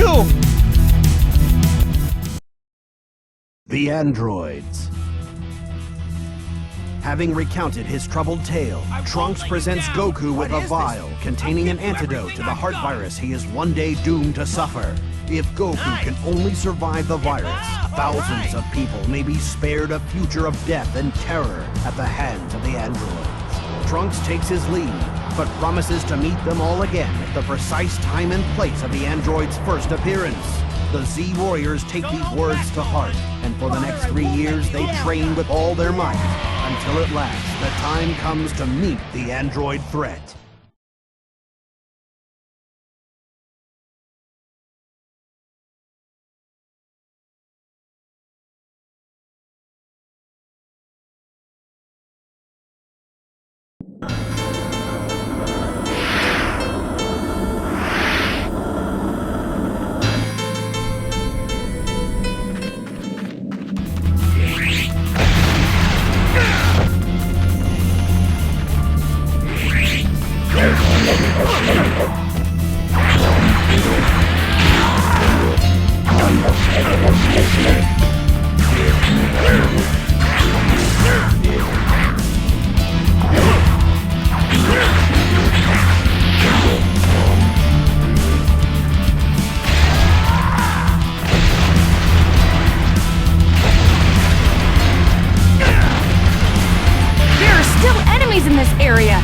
Goku! The androids. Having recounted his troubled tale, Trunks presents Goku with a vial containing an antidote to the heart virus he is one day doomed to suffer. If Goku can only survive the virus, thousands of people may be spared a future of death and terror at the hands of the androids. Trunks takes his leave, but promises to meet them all again at the precise time and place of the androids' first appearance. The Z Warriors take these words to heart, and for the next 3 years they train with all their might, until at last the time comes to meet the android threat. In this area.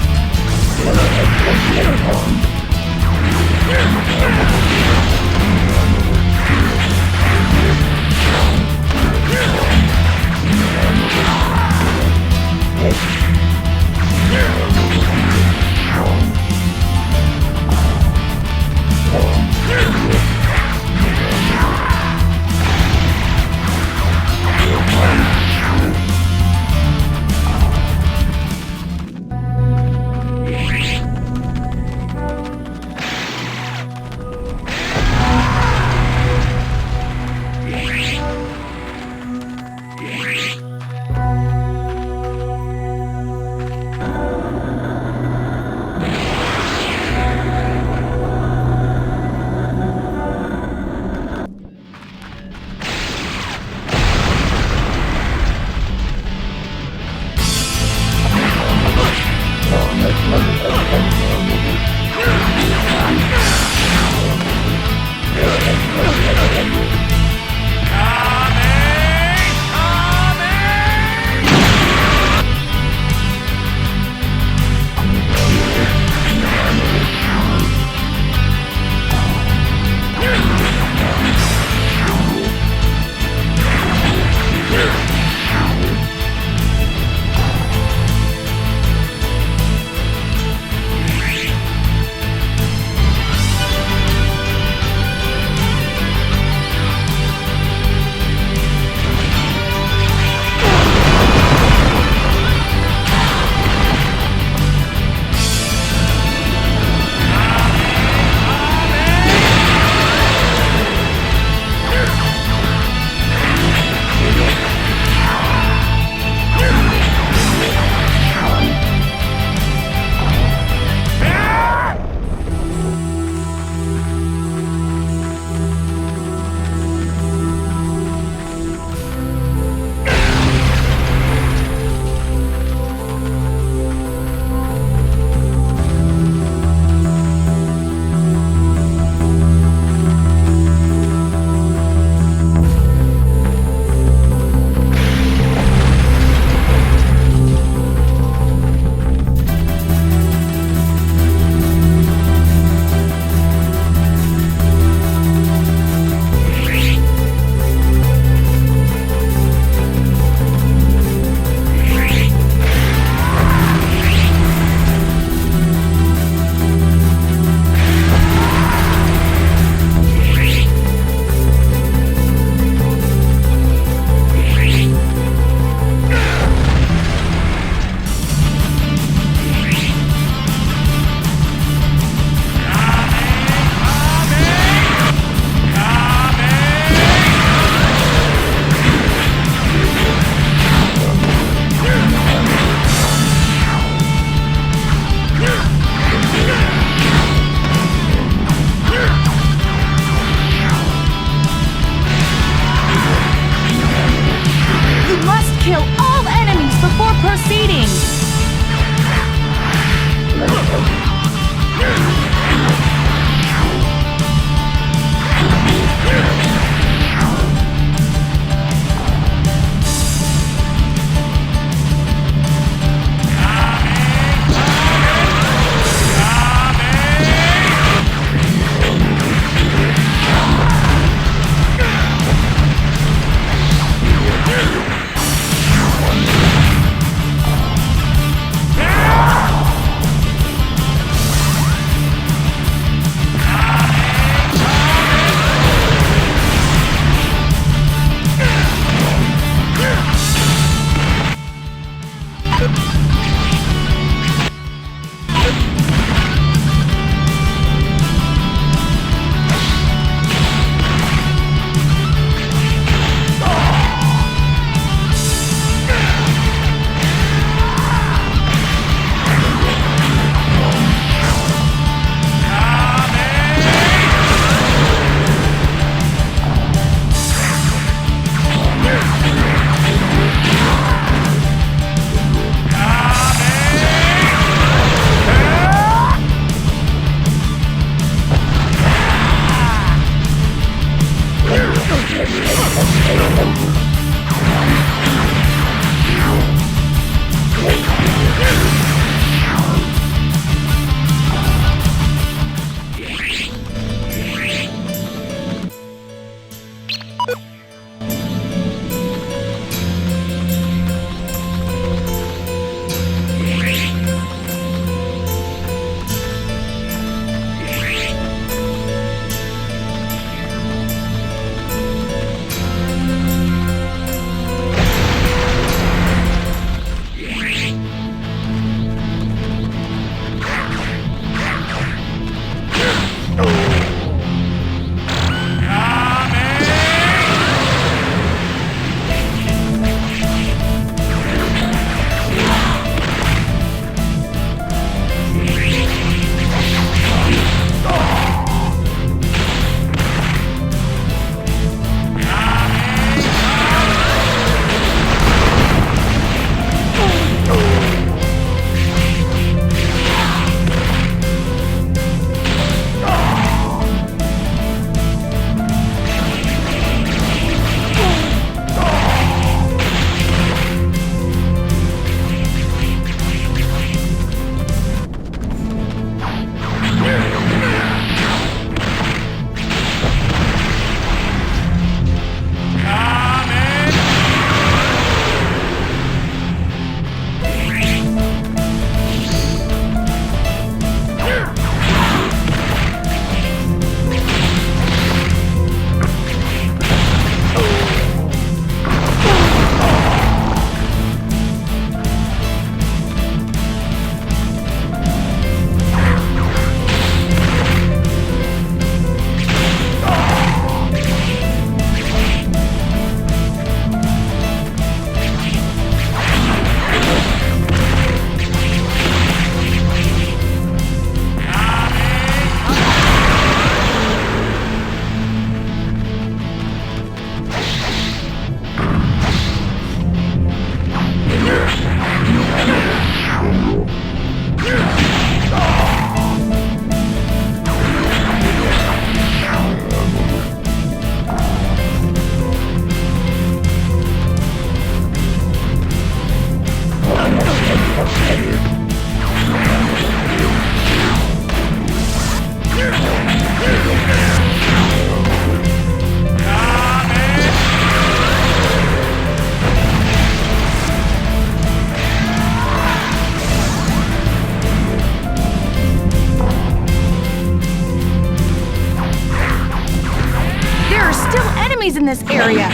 enemies in this area!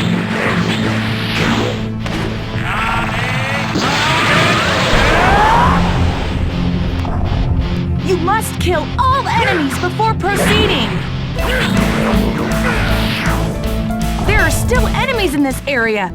You must kill all enemies before proceeding! There are still enemies in this area!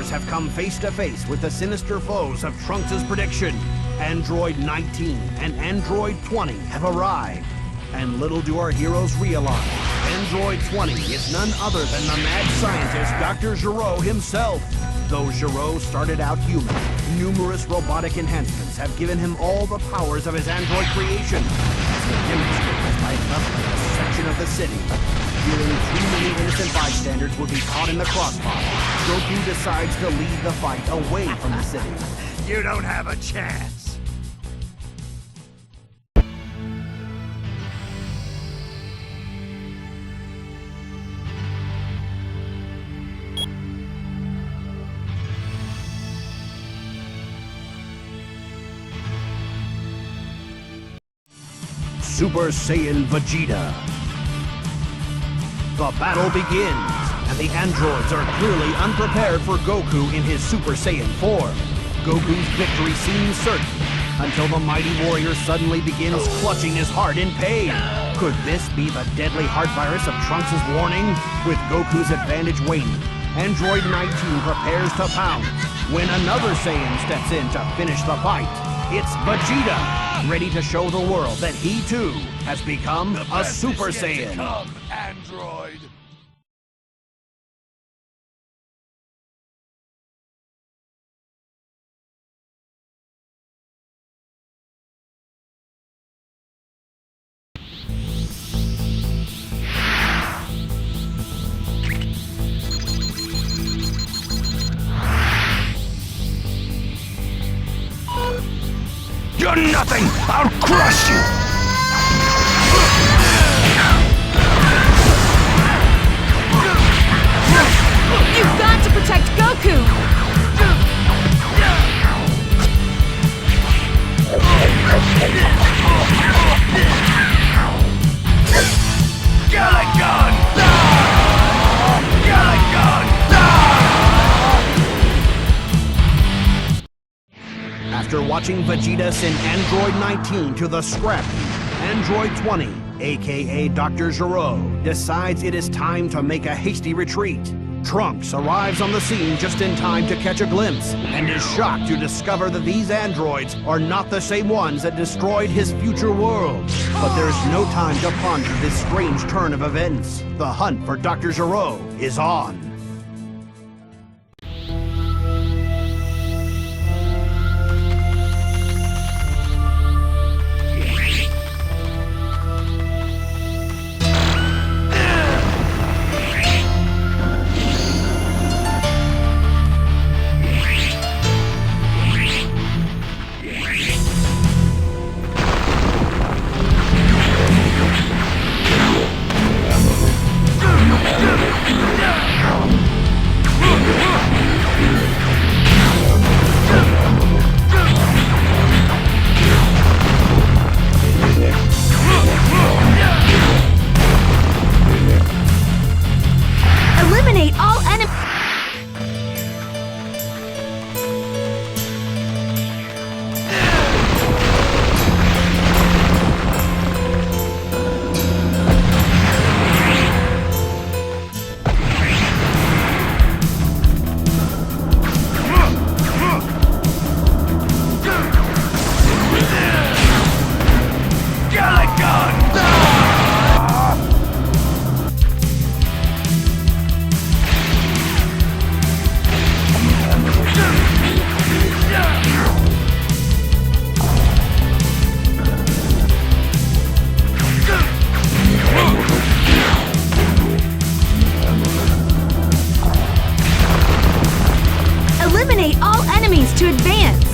Have come face to face with the sinister foes of Trunks' prediction. Android 19 and Android 20 have arrived. And little do our heroes realize, Android 20 is none other than the mad scientist Dr. Gero himself. Though Gero started out human, numerous robotic enhancements have given him all the powers of his android creation, as he demonstrates by leveling a section of the city. Feeling too many innocent bystanders would be caught in the crossfire, Goku decides to lead the fight away from the city. You don't have a chance. Super Saiyan Vegeta. The battle begins, and the androids are clearly unprepared for Goku in his Super Saiyan form. Goku's victory seems certain, until the mighty warrior suddenly begins clutching his heart in pain. Could this be the deadly heart virus of Trunks' warning? With Goku's advantage waning, Android 19 prepares to pounce, when another Saiyan steps in to finish the fight. It's Vegeta, ready to show the world that he too has become a Super Saiyan. Come, Android. You're nothing! I'll crush you! You've got to protect Goku! Gun! After watching Vegeta send Android 19 to the scrap heap, Android 20, aka Dr. Gero, decides it is time to make a hasty retreat. Trunks arrives on the scene just in time to catch a glimpse, and is shocked to discover that these androids are not the same ones that destroyed his future world. But there's no time to ponder this strange turn of events. The hunt for Dr. Gero is on. eliminate all enemies to advance.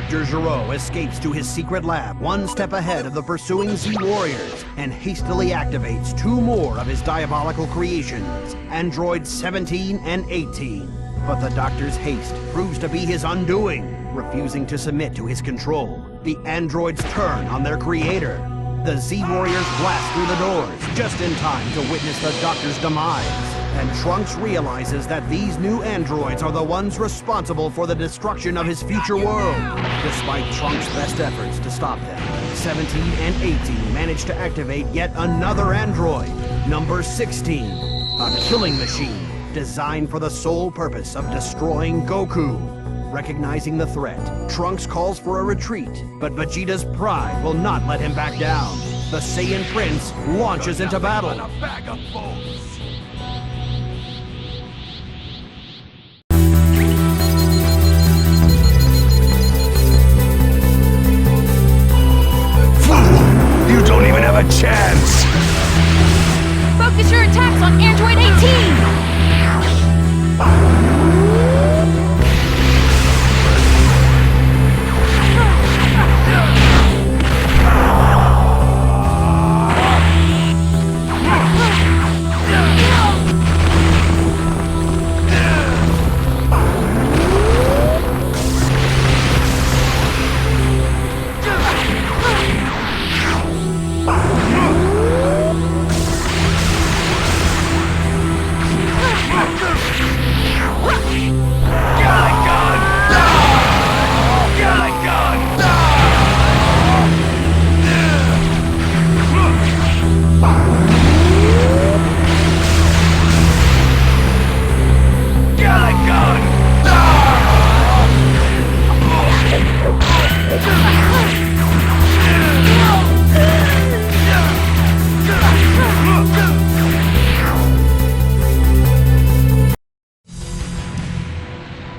Dr. Gero escapes to his secret lab, one step ahead of the pursuing Z-Warriors, and hastily activates two more of his diabolical creations, Androids 17 and 18. But the doctor's haste proves to be his undoing. Refusing to submit to his control, the androids turn on their creator. The Z-Warriors blast through the doors, just in time to witness the doctor's demise. And Trunks realizes that these new androids are the ones responsible for the destruction of his future world. Despite Trunks' best efforts to stop them, 17 and 18 manage to activate yet another android, number 16, a killing machine designed for the sole purpose of destroying Goku. Recognizing the threat, Trunks calls for a retreat, but Vegeta's pride will not let him back down. The Saiyan Prince launches into battle. A bag of bones. Fool! You don't even have a chance! Focus your attacks on Android 18!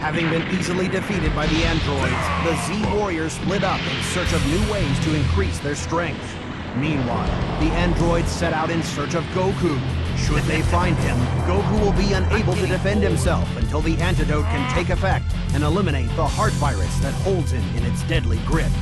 Having been easily defeated by the androids, the Z-Warriors split up in search of new ways to increase their strength. Meanwhile, the androids set out in search of Goku. Should they find him, Goku will be unable to defend himself until the antidote can take effect and eliminate the heart virus that holds him in its deadly grip.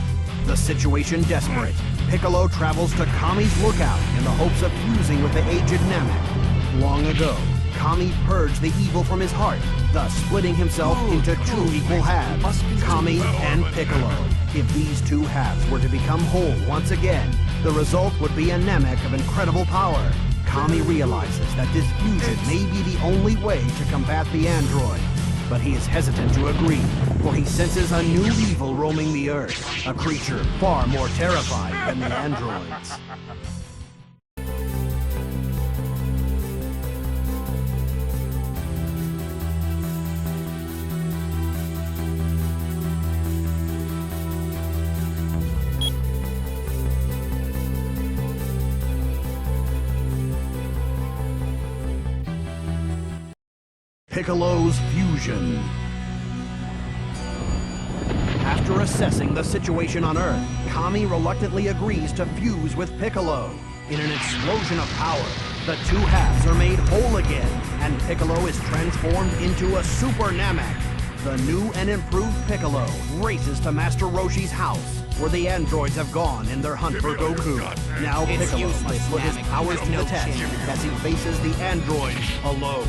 The situation desperate, Piccolo travels to Kami's lookout in the hopes of fusing with the aged Namek. Long ago, Kami purged the evil from his heart, thus splitting himself into two equal halves, Kami and Piccolo. If these two halves were to become whole once again, the result would be a Namek of incredible power. Kami realizes that this fusion may be the only way to combat the android, but he is hesitant to agree, for he senses a new evil roaming the earth, a creature far more terrified than the androids. Piccolo's fusion. After assessing the situation on Earth, Kami reluctantly agrees to fuse with Piccolo. In an explosion of power, the two halves are made whole again, and Piccolo is transformed into a Super Namek. The new and improved Piccolo races to Master Roshi's house, where the androids have gone in their hunt for Goku. Now Piccolo must put his powers to the test as he faces the androids alone.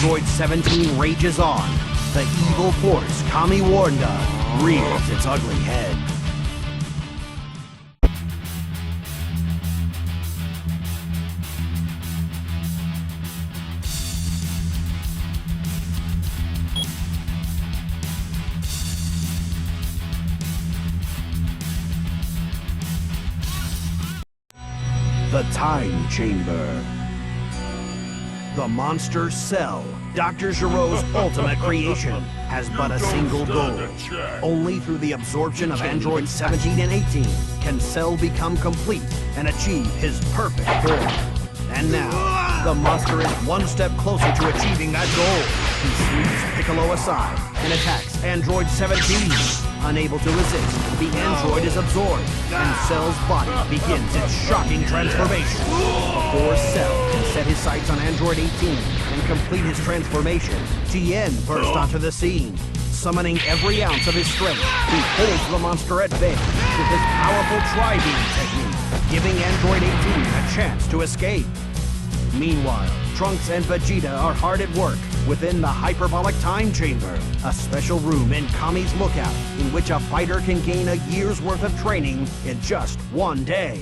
Android 17 rages on, the evil force Kami warned of rears its ugly head. The Time Chamber. The monster Cell, Dr. Giro's ultimate creation, has but a single goal. Only through the absorption of Androids 17 and 18 can Cell become complete and achieve his perfect form. And now, the monster is one step closer to achieving that goal. He sweeps Piccolo aside and attacks Android 17. Unable to resist, the android is absorbed, and Cell's body begins its shocking transformation. Before Cell can set his sights on Android 18 and complete his transformation, Tien burst onto the scene. Summoning every ounce of his strength, he holds the monster at bay with his powerful Tri-Beam technique, giving Android 18 a chance to escape. Meanwhile, Trunks and Vegeta are hard at work within the Hyperbolic Time Chamber, a special room in Kami's Lookout in which a fighter can gain a year's worth of training in just one day.